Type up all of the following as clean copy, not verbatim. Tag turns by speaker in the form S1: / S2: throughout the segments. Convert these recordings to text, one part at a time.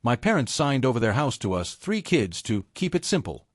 S1: My parents signed over their house to us 3 kids to keep it simple.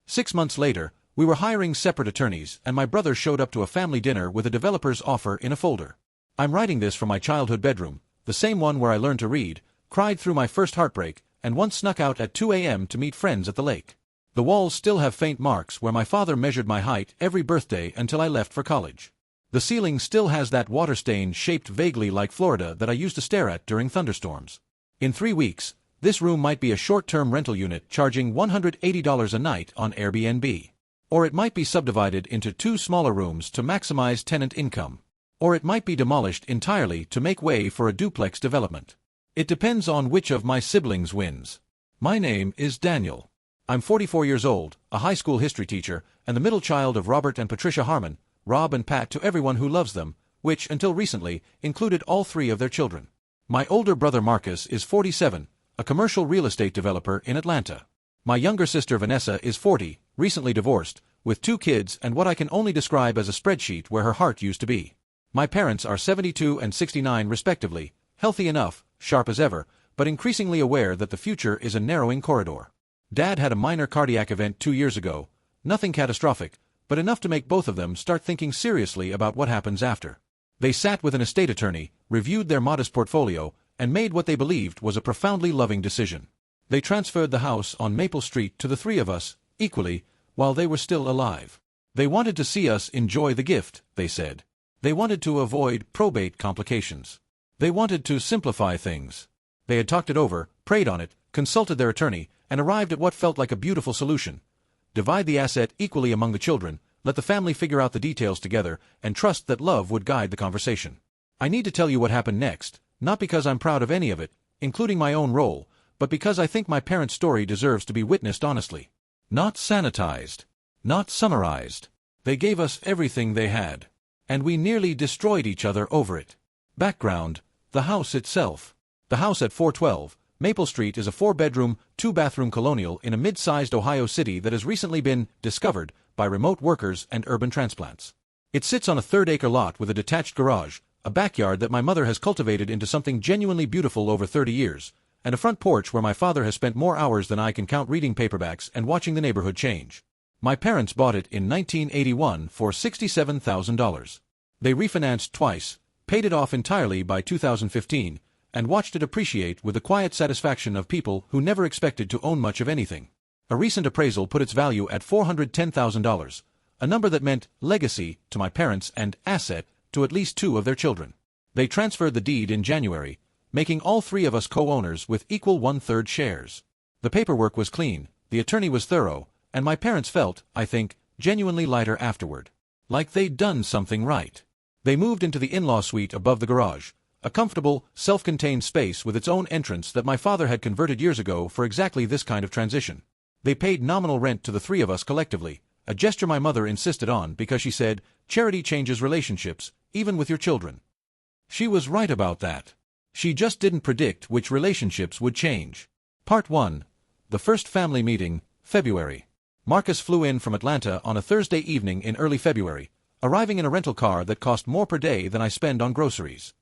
S1: 6 months later, we were hiring separate attorneys, and my brother showed up to a family dinner with a developer's offer in a folder. I'm writing this from my childhood bedroom, the same one where I learned to read, cried through my first heartbreak, and once snuck out at 2 a.m. to meet friends at the lake. The walls still have faint marks where my father measured my height every birthday until I left for college. The ceiling still has that water stain shaped vaguely like Florida that I used to stare at during thunderstorms. In 3 weeks, this room might be a short-term rental unit charging $180 a night on Airbnb. Or it might be subdivided into 2 smaller rooms to maximize tenant income. Or it might be demolished entirely to make way for a duplex development. It depends on which of my siblings wins. My name is Daniel. I'm 44 years old, a high school history teacher, and the middle child of Robert and Patricia Harmon, Rob and Pat to everyone who loves them, which, until recently, included all 3 of their children. My older brother Marcus is 47, a commercial real estate developer in Atlanta. My younger sister Vanessa is 40, recently divorced, with 2 kids and what I can only describe as a spreadsheet where her heart used to be. My parents are 72 and 69 respectively, healthy enough, sharp as ever, but increasingly aware that the future is a narrowing corridor. Dad had a minor cardiac event 2 years ago, nothing catastrophic, but enough to make both of them start thinking seriously about what happens after. They sat with an estate attorney, reviewed their modest portfolio, and made what they believed was a profoundly loving decision. They transferred the house on Maple Street to the 3 of us, equally, while they were still alive. They wanted to see us enjoy the gift, they said. They wanted to avoid probate complications. They wanted to simplify things. They had talked it over, prayed on it, consulted their attorney, and arrived at what felt like a beautiful solution. Divide the asset equally among the children, let the family figure out the details together, and trust that love would guide the conversation. I need to tell you what happened next, not because I'm proud of any of it, including my own role, but because I think my parents' story deserves to be witnessed honestly. Not sanitized. Not summarized. They gave us everything they had. And we nearly destroyed each other over it. Background: the house itself. The house at 412 Maple Street is a 4-bedroom, 2-bathroom colonial in a mid-sized Ohio city that has recently been discovered by remote workers and urban transplants. It sits on a 3-acre lot with a detached garage, a backyard that my mother has cultivated into something genuinely beautiful over 30 years, and a front porch where my father has spent more hours than I can count reading paperbacks and watching the neighborhood change. My parents bought it in 1981 for $67,000. They refinanced twice, paid it off entirely by 2015, and watched it appreciate with the quiet satisfaction of people who never expected to own much of anything. A recent appraisal put its value at $410,000, a number that meant legacy to my parents and asset to at least 2 of their children. They transferred the deed in January, making all 3 of us co-owners with equal 1/3 shares. The paperwork was clean, the attorney was thorough, and my parents felt, I think, genuinely lighter afterward. Like they'd done something right. They moved into the in-law suite above the garage, a comfortable, self-contained space with its own entrance that my father had converted years ago for exactly this kind of transition. They paid nominal rent to the 3 of us collectively, a gesture my mother insisted on because she said, charity changes relationships, even with your children. She was right about that. She just didn't predict which relationships would change. Part 1. The first family meeting, February. Marcus flew in from Atlanta on a Thursday evening in early February, arriving in a rental car that cost more per day than I spend on groceries.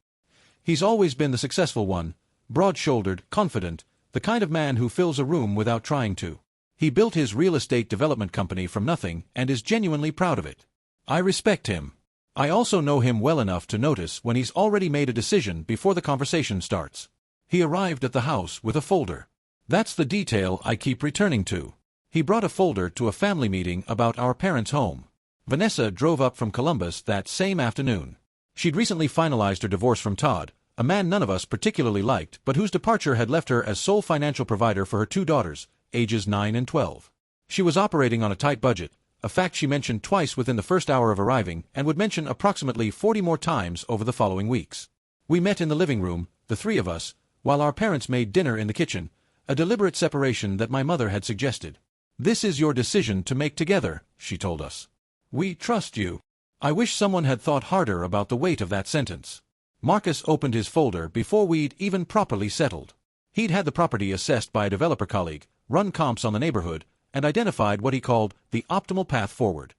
S1: He's always been the successful one, broad-shouldered, confident, the kind of man who fills a room without trying to. He built his real estate development company from nothing and is genuinely proud of it. I respect him. I also know him well enough to notice when he's already made a decision before the conversation starts. He arrived at the house with a folder. That's the detail I keep returning to. He brought a folder to a family meeting about our parents' home. Vanessa drove up from Columbus that same afternoon. She'd recently finalized her divorce from Todd, a man none of us particularly liked but whose departure had left her as sole financial provider for her 2 daughters, ages 9 and 12. She was operating on a tight budget, a fact she mentioned twice within the first hour of arriving and would mention approximately 40 more times over the following weeks. We met in the living room, the 3 of us, while our parents made dinner in the kitchen, a deliberate separation that my mother had suggested. "This is your decision to make together," she told us. "We trust you." I wish someone had thought harder about the weight of that sentence. Marcus opened his folder before we'd even properly settled. He'd had the property assessed by a developer colleague, run comps on the neighborhood, and identified what he called the optimal path forward.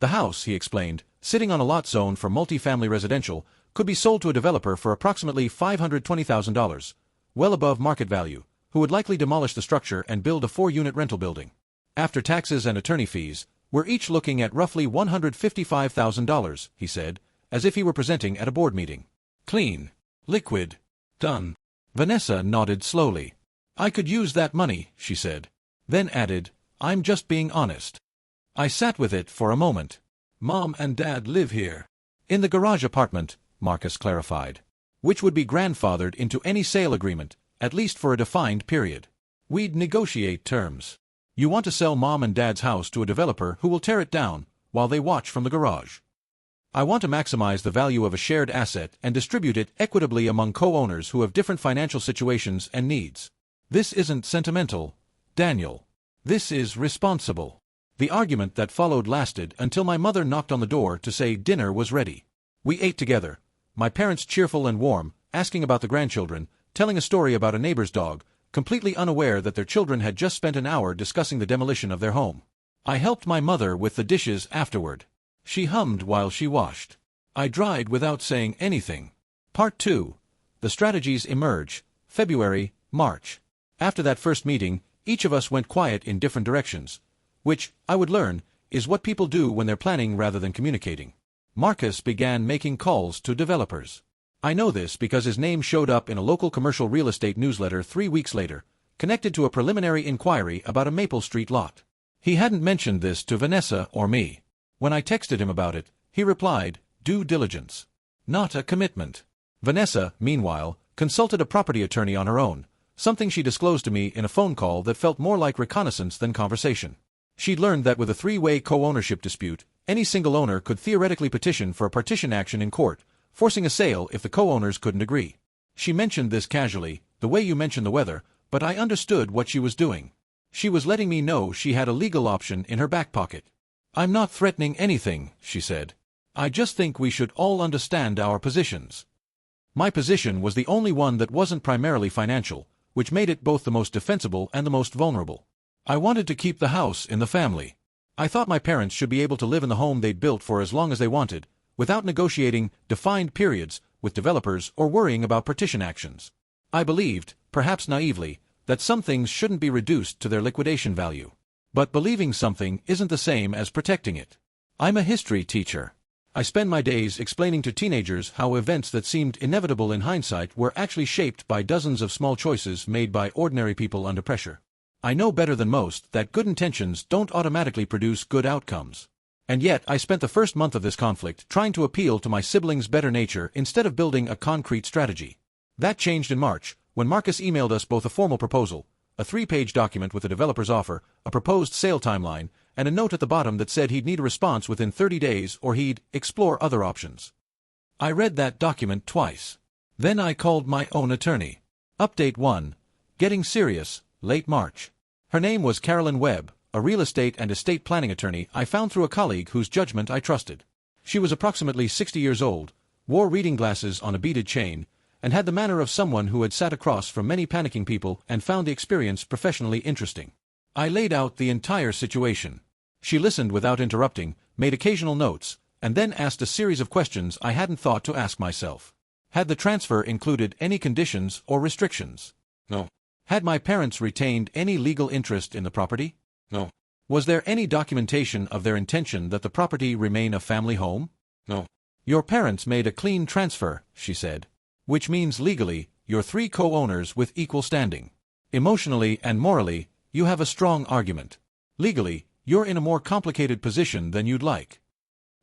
S1: The house, he explained, sitting on a lot zoned for multifamily residential, could be sold to a developer for approximately $520,000, well above market value, who would likely demolish the structure and build a 4-unit rental building. After taxes and attorney fees, we're each looking at roughly $155,000, he said, as if he were presenting at a board meeting. Clean. Liquid. Done. Vanessa nodded slowly. I could use that money, she said. Then added, I'm just being honest. I sat with it for a moment. Mom and Dad live here. In the garage apartment, Marcus clarified. Which would be grandfathered into any sale agreement, at least for a defined period. We'd negotiate terms. You want to sell Mom and Dad's house to a developer who will tear it down, while they watch from the garage. I want to maximize the value of a shared asset and distribute it equitably among co-owners who have different financial situations and needs. This isn't sentimental, Daniel. This is responsible. The argument that followed lasted until my mother knocked on the door to say dinner was ready. We ate together, my parents cheerful and warm, asking about the grandchildren, telling a story about a neighbor's dog, completely unaware that their children had just spent an hour discussing the demolition of their home. I helped my mother with the dishes afterward. She hummed while she washed. I dried without saying anything. Part 2. The strategies emerge. February, March. After that first meeting, each of us went quiet in different directions, which, I would learn, is what people do when they're planning rather than communicating. Marcus began making calls to developers. I know this because his name showed up in a local commercial real estate newsletter 3 weeks later, connected to a preliminary inquiry about a Maple Street lot. He hadn't mentioned this to Vanessa or me. When I texted him about it, he replied, due diligence. Not a commitment. Vanessa, meanwhile, consulted a property attorney on her own, something she disclosed to me in a phone call that felt more like reconnaissance than conversation. She'd learned that with a 3-way co-ownership dispute, any single owner could theoretically petition for a partition action in court, forcing a sale if the co-owners couldn't agree. She mentioned this casually, the way you mention the weather, but I understood what she was doing. She was letting me know she had a legal option in her back pocket. I'm not threatening anything, she said. I just think we should all understand our positions. My position was the only one that wasn't primarily financial, which made it both the most defensible and the most vulnerable. I wanted to keep the house in the family. I thought my parents should be able to live in the home they'd built for as long as they wanted, without negotiating defined periods with developers or worrying about partition actions. I believed, perhaps naively, that some things shouldn't be reduced to their liquidation value. But believing something isn't the same as protecting it. I'm a history teacher. I spend my days explaining to teenagers how events that seemed inevitable in hindsight were actually shaped by dozens of small choices made by ordinary people under pressure. I know better than most that good intentions don't automatically produce good outcomes. And yet I spent the first month of this conflict trying to appeal to my siblings' better nature instead of building a concrete strategy. That changed in March, when Marcus emailed us both a formal proposal, a 3-page document with the developer's offer, a proposed sale timeline, and a note at the bottom that said he'd need a response within 30 days or he'd explore other options. I read that document twice. Then I called my own attorney. Update 1. Getting serious, late March. Her name was Carolyn Webb, a real estate and estate planning attorney I found through a colleague whose judgment I trusted. She was approximately 60 years old, wore reading glasses on a beaded chain, and had the manner of someone who had sat across from many panicking people and found the experience professionally interesting. I laid out the entire situation. She listened without interrupting, made occasional notes, and then asked a series of questions I hadn't thought to ask myself. Had the transfer included any conditions or restrictions? No. Had my parents retained any legal interest in the property? No. Was there any documentation of their intention that the property remain a family home? No. Your parents made a clean transfer, she said. Which means legally, you're 3 co-owners with equal standing. Emotionally and morally, you have a strong argument. Legally, you're in a more complicated position than you'd like.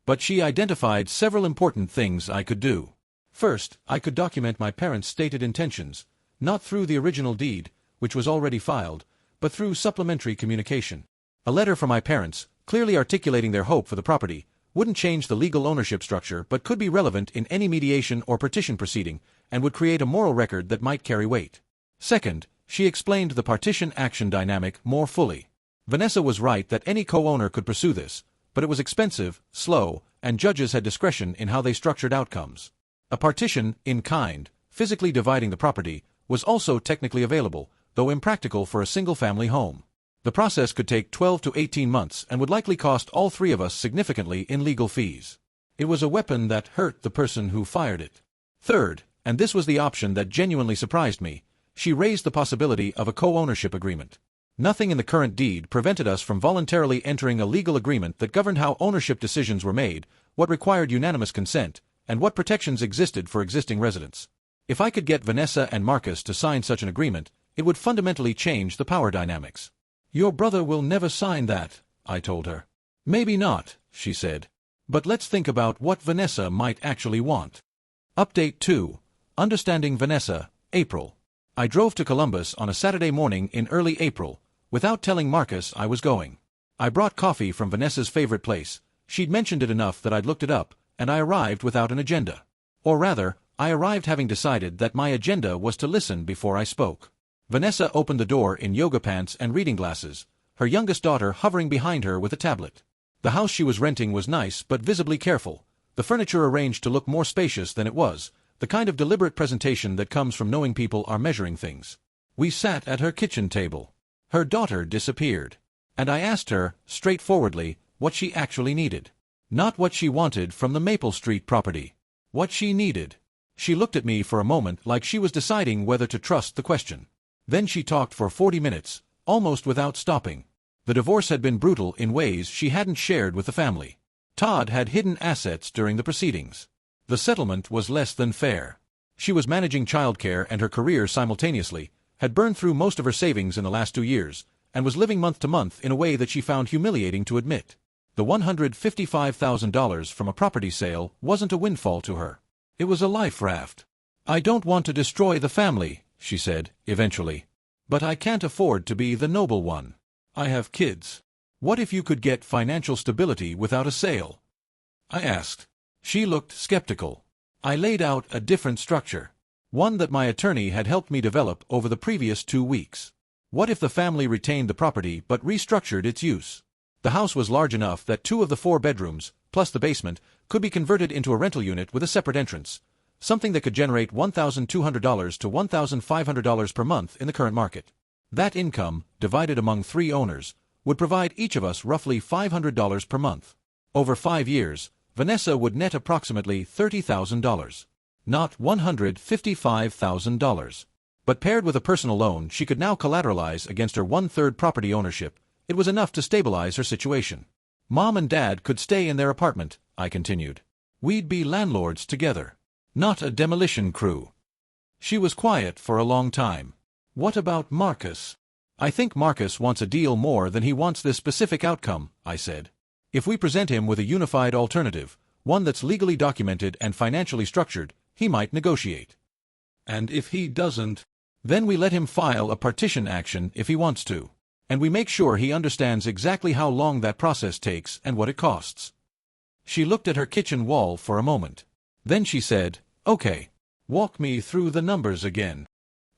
S1: But she identified several important things I could do. First, I could document my parents' stated intentions, not through the original deed, which was already filed, but through supplementary communication. A letter from my parents, clearly articulating their hope for the property, wouldn't change the legal ownership structure but could be relevant in any mediation or partition proceeding, and would create a moral record that might carry weight. Second, she explained the partition action dynamic more fully. Vanessa was right that any co-owner could pursue this, but it was expensive, slow, and judges had discretion in how they structured outcomes. A partition, in kind, physically dividing the property, was also technically available, though impractical for a single-family home. The process could take 12 to 18 months and would likely cost all 3 of us significantly in legal fees. It was a weapon that hurt the person who fired it. Third, and this was the option that genuinely surprised me, She raised the possibility of a co-ownership agreement. Nothing in the current deed prevented us from voluntarily entering a legal agreement that governed how ownership decisions were made, what required unanimous consent, and what protections existed for existing residents. If I could get Vanessa and Marcus to sign such an agreement, it would fundamentally change the power dynamics. "Your brother will never sign that," I told her. "Maybe not," she said. "But let's think about what Vanessa might actually want." Update 2. Understanding Vanessa, April. I drove to Columbus on a Saturday morning in early April, without telling Marcus I was going. I brought coffee from Vanessa's favorite place. She'd mentioned it enough that I'd looked it up, and I arrived without an agenda. Or rather, I arrived having decided that my agenda was to listen before I spoke. Vanessa opened the door in yoga pants and reading glasses, her youngest daughter hovering behind her with a tablet. The house she was renting was nice but visibly careful, the furniture arranged to look more spacious than it was, the kind of deliberate presentation that comes from knowing people are measuring things. We sat at her kitchen table. Her daughter disappeared. And I asked her, straightforwardly, what she actually needed. Not what she wanted from the Maple Street property. What she needed. She looked at me for a moment like she was deciding whether to trust the question. Then she talked for 40 minutes, almost without stopping. The divorce had been brutal in ways she hadn't shared with the family. Todd had hidden assets during the proceedings. The settlement was less than fair. She was managing childcare and her career simultaneously, had burned through most of her savings in the last 2 years, and was living month to month in a way that she found humiliating to admit. The $155,000 from a property sale wasn't a windfall to her. It was a life raft. "I don't want to destroy the family," she said, eventually. "But I can't afford to be the noble one. I have kids. What if you could get financial stability without a sale?" I asked. She looked skeptical. I laid out a different structure. One that my attorney had helped me develop over the previous 2 weeks. What if the family retained the property but restructured its use? The house was large enough that 2 of the 4 bedrooms, plus the basement, could be converted into a rental unit with a separate entrance, something that could generate $1,200 to $1,500 per month in the current market. That income, divided among 3 owners, would provide each of us roughly $500 per month. Over 5 years, Vanessa would net approximately $30,000. Not $155,000. But paired with a personal loan she could now collateralize against her 1/3 property ownership, it was enough to stabilize her situation. Mom and Dad could stay in their apartment, I continued. We'd be landlords together. Not a demolition crew. She was quiet for a long time. What about Marcus? I think Marcus wants a deal more than he wants this specific outcome, I said. If we present him with a unified alternative, one that's legally documented and financially structured, he might negotiate. And if he doesn't, then we let him file a partition action if he wants to. And we make sure he understands exactly how long that process takes and what it costs. She looked at her kitchen wall for a moment. Then she said, "Okay. Walk me through the numbers again."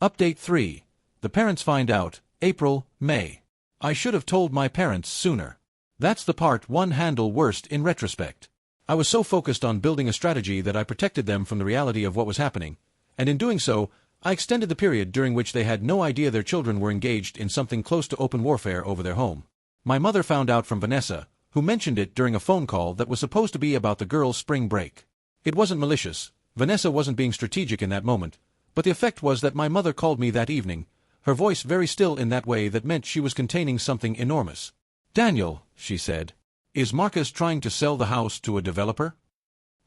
S1: Update 3. The parents find out, April, May. I should have told my parents sooner. That's the part one handle worst in retrospect. I was so focused on building a strategy that I protected them from the reality of what was happening, and in doing so, I extended the period during which they had no idea their children were engaged in something close to open warfare over their home. My mother found out from Vanessa, who mentioned it during a phone call that was supposed to be about the girls' spring break. It wasn't malicious. Vanessa wasn't being strategic in that moment, but the effect was that my mother called me that evening, her voice very still in that way that meant she was containing something enormous. "Daniel," she said, "is Marcus trying to sell the house to a developer?"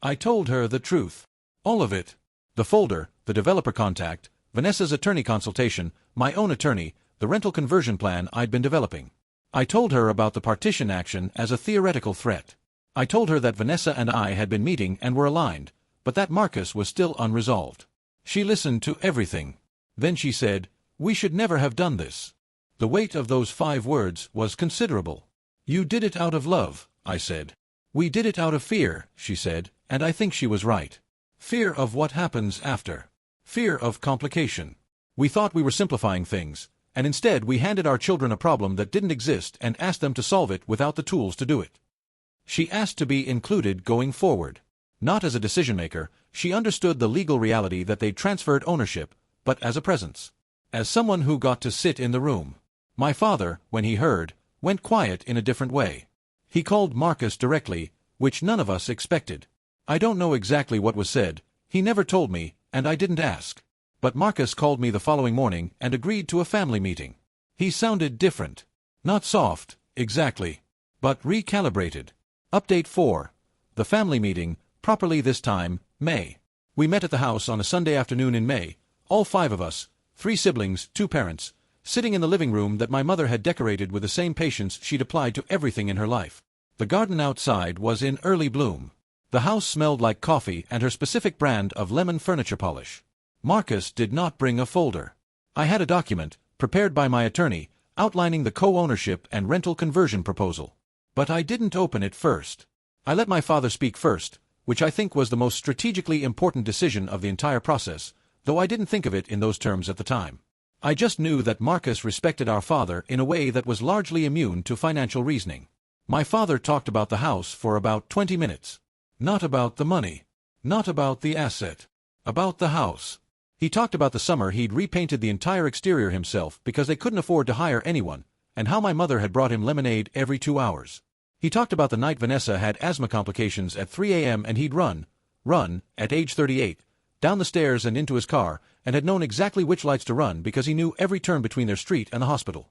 S1: I told her the truth. All of it. The folder, the developer contact, Vanessa's attorney consultation, my own attorney, the rental conversion plan I'd been developing. I told her about the partition action as a theoretical threat. I told her that Vanessa and I had been meeting and were aligned, but that Marcus was still unresolved. She listened to everything. Then she said, "We should never have done this." The weight of those 5 words was considerable. "You did it out of love," I said. "We did it out of fear," she said, and I think she was right. Fear of what happens after. Fear of complication. We thought we were simplifying things, and instead we handed our children a problem that didn't exist and asked them to solve it without the tools to do it. She asked to be included going forward. Not as a decision-maker, she understood the legal reality that they'd transferred ownership, but as a presence. As someone who got to sit in the room. My father, when he heard, went quiet in a different way. He called Marcus directly, which none of us expected. I don't know exactly what was said, he never told me, and I didn't ask. But Marcus called me the following morning and agreed to a family meeting. He sounded different. Not soft, exactly, but recalibrated. Update 4. The family meeting, properly this time, May. We met at the house on a Sunday afternoon in May, all 5 of us, 3 siblings, 2 parents, sitting in the living room that my mother had decorated with the same patience she'd applied to everything in her life. The garden outside was in early bloom. The house smelled like coffee and her specific brand of lemon furniture polish. Marcus did not bring a folder. I had a document, prepared by my attorney, outlining the co-ownership and rental conversion proposal. But I didn't open it first. I let my father speak first, which I think was the most strategically important decision of the entire process, though I didn't think of it in those terms at the time. I just knew that Marcus respected our father in a way that was largely immune to financial reasoning. My father talked about the house for about 20 minutes. Not about the money. Not about the asset. About the house. He talked about the summer he'd repainted the entire exterior himself because they couldn't afford to hire anyone, and how my mother had brought him lemonade every 2 hours. He talked about the night Vanessa had asthma complications at 3 a.m. and he'd run, at age 38, down the stairs and into his car, and had known exactly which lights to run because he knew every turn between their street and the hospital.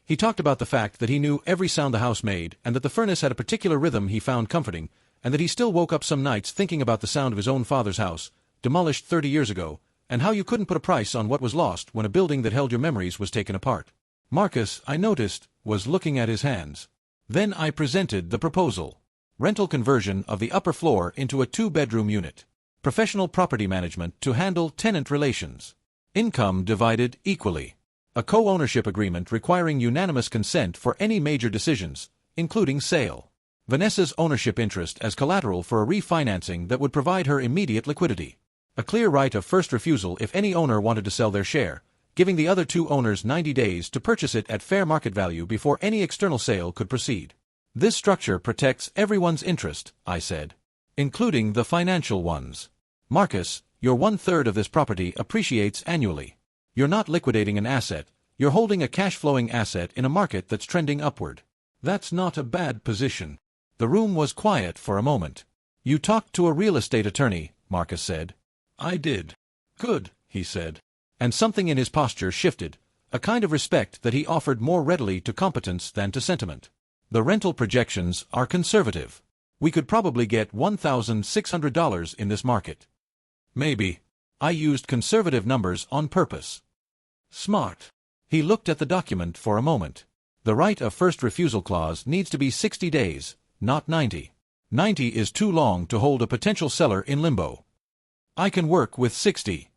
S1: He talked about the fact that he knew every sound the house made and that the furnace had a particular rhythm he found comforting, and that he still woke up some nights thinking about the sound of his own father's house, demolished 30 years ago, and how you couldn't put a price on what was lost when a building that held your memories was taken apart. Marcus, I noticed, was looking at his hands. Then I presented the proposal. Rental conversion of the upper floor into a 2-bedroom unit. Professional property management to handle tenant relations. Income divided equally. A co-ownership agreement requiring unanimous consent for any major decisions, including sale. Vanessa's ownership interest as collateral for a refinancing that would provide her immediate liquidity. A clear right of first refusal if any owner wanted to sell their share, giving the other 2 owners 90 days to purchase it at fair market value before any external sale could proceed. This structure protects everyone's interest, I said, including the financial ones. Marcus, your 1/3 of this property appreciates annually. You're not liquidating an asset, you're holding a cash-flowing asset in a market that's trending upward. That's not a bad position. The room was quiet for a moment. You talked to a real estate attorney, Marcus said. I did. Good, he said. And something in his posture shifted, a kind of respect that he offered more readily to competence than to sentiment. The rental projections are conservative. We could probably get $1,600 in this market. Maybe. I used conservative numbers on purpose. Smart. He looked at the document for a moment. The right of first refusal clause needs to be 60 days, not 90. 90 is too long to hold a potential seller in limbo. I can work with 60.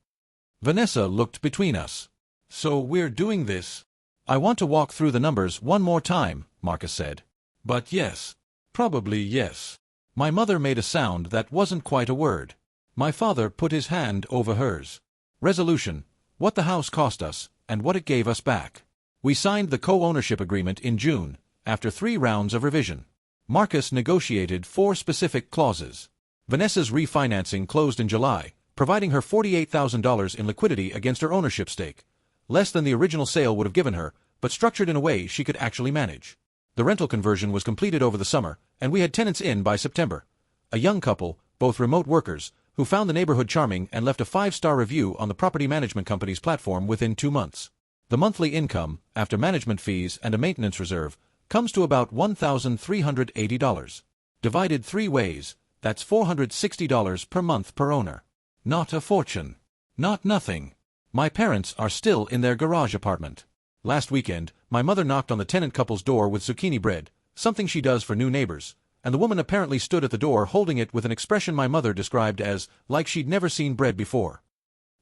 S1: Vanessa looked between us. So we're doing this? I want to walk through the numbers one more time, Marcus said. But yes. Probably yes. My mother made a sound that wasn't quite a word. My father put his hand over hers. Resolution, what the house cost us, and what it gave us back. We signed the co-ownership agreement in June, after 3 rounds of revision. Marcus negotiated 4 specific clauses. Vanessa's refinancing closed in July, providing her $48,000 in liquidity against her ownership stake, less than the original sale would have given her, but structured in a way she could actually manage. The rental conversion was completed over the summer, and we had tenants in by September. A young couple, both remote workers, who found the neighborhood charming and left a 5-star review on the property management company's platform within 2 months. The monthly income, after management fees and a maintenance reserve, comes to about $1,380. Divided 3 ways, that's $460 per month per owner. Not a fortune. Not nothing. My parents are still in their garage apartment. Last weekend, my mother knocked on the tenant couple's door with zucchini bread, something she does for new neighbors, and the woman apparently stood at the door holding it with an expression my mother described as, like she'd never seen bread before.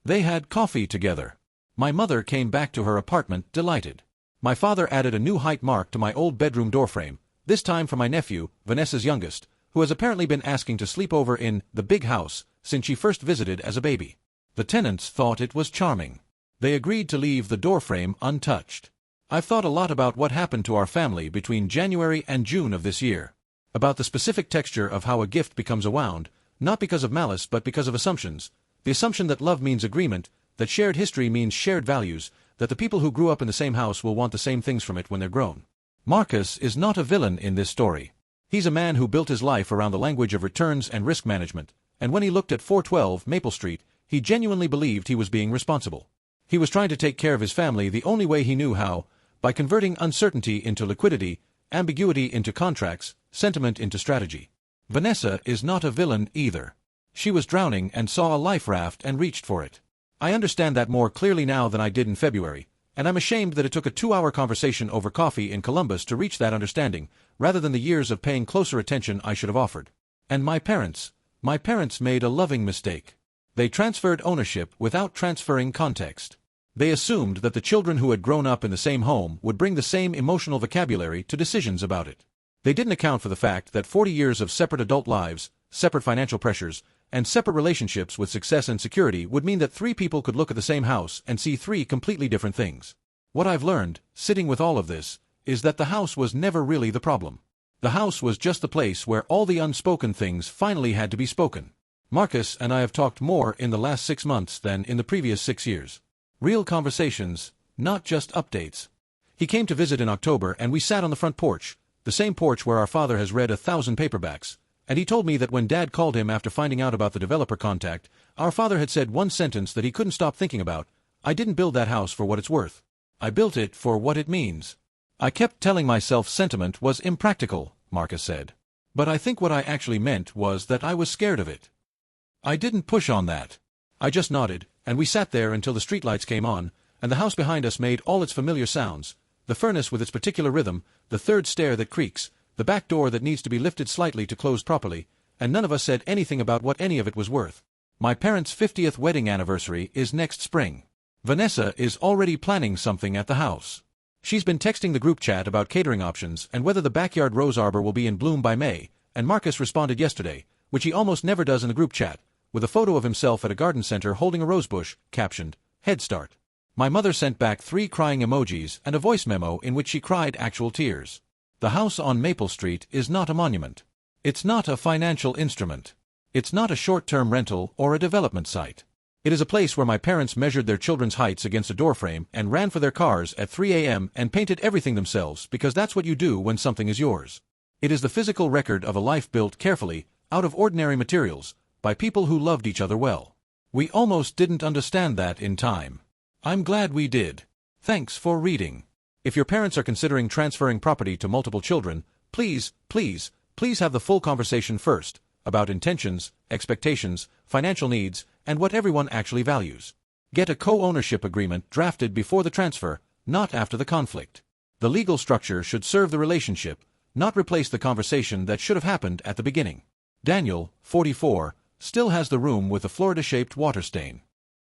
S1: They had coffee together. My mother came back to her apartment delighted. My father added a new height mark to my old bedroom doorframe, this time for my nephew, Vanessa's youngest, who has apparently been asking to sleep over in the big house since she first visited as a baby. The tenants thought it was charming. They agreed to leave the doorframe untouched. I've thought a lot about what happened to our family between January and June of this year. About the specific texture of how a gift becomes a wound, not because of malice but because of assumptions. The assumption that love means agreement, that shared history means shared values, that the people who grew up in the same house will want the same things from it when they're grown. Marcus is not a villain in this story. He's a man who built his life around the language of returns and risk management, and when he looked at 412 Maple Street, He genuinely believed he was being responsible. He was trying to take care of his family the only way he knew how, by converting uncertainty into liquidity, ambiguity into contracts, sentiment into strategy. Vanessa is not a villain either. She was drowning and saw a life raft and reached for it. I understand that more clearly now than I did in February, and I'm ashamed that it took a 2-hour conversation over coffee in Columbus to reach that understanding, rather than the years of paying closer attention I should have offered. And my parents made a loving mistake. They transferred ownership without transferring context. They assumed that the children who had grown up in the same home would bring the same emotional vocabulary to decisions about it. They didn't account for the fact that 40 years of separate adult lives, separate financial pressures, and separate relationships with success and security would mean that 3 people could look at the same house and see 3 completely different things. What I've learned, sitting with all of this, is that the house was never really the problem. The house was just the place where all the unspoken things finally had to be spoken. Marcus and I have talked more in the last 6 months than in the previous 6 years. Real conversations, not just updates. He came to visit in October and we sat on the front porch, the same porch where our father has read 1,000 paperbacks, and he told me that when Dad called him after finding out about the developer contact, our father had said one sentence that he couldn't stop thinking about: "I didn't build that house for what it's worth. I built it for what it means." I kept telling myself sentiment was impractical, Marcus said. But I think what I actually meant was that I was scared of it. I didn't push on that. I just nodded, and we sat there until the streetlights came on, and the house behind us made all its familiar sounds, the furnace with its particular rhythm, the third stair that creaks, the back door that needs to be lifted slightly to close properly, and none of us said anything about what any of it was worth. My parents' 50th wedding anniversary is next spring. Vanessa is already planning something at the house. She's been texting the group chat about catering options and whether the backyard rose arbor will be in bloom by May, and Marcus responded yesterday, which he almost never does in the group chat, with a photo of himself at a garden center holding a rosebush, captioned, "Head Start." My mother sent back 3 crying emojis and a voice memo in which she cried actual tears. The house on Maple Street is not a monument. It's not a financial instrument. It's not a short-term rental or a development site. It is a place where my parents measured their children's heights against a doorframe and ran for their cars at 3 a.m. and painted everything themselves because that's what you do when something is yours. It is the physical record of a life built carefully, out of ordinary materials, by people who loved each other well. We almost didn't understand that in time. I'm glad we did. Thanks for reading. If your parents are considering transferring property to multiple children, please have the full conversation first, about intentions, expectations, financial needs, and what everyone actually values. Get a co-ownership agreement drafted before the transfer, not after the conflict. The legal structure should serve the relationship, not replace the conversation that should have happened at the beginning. Daniel, 44, still has the room with the Florida-shaped water stain.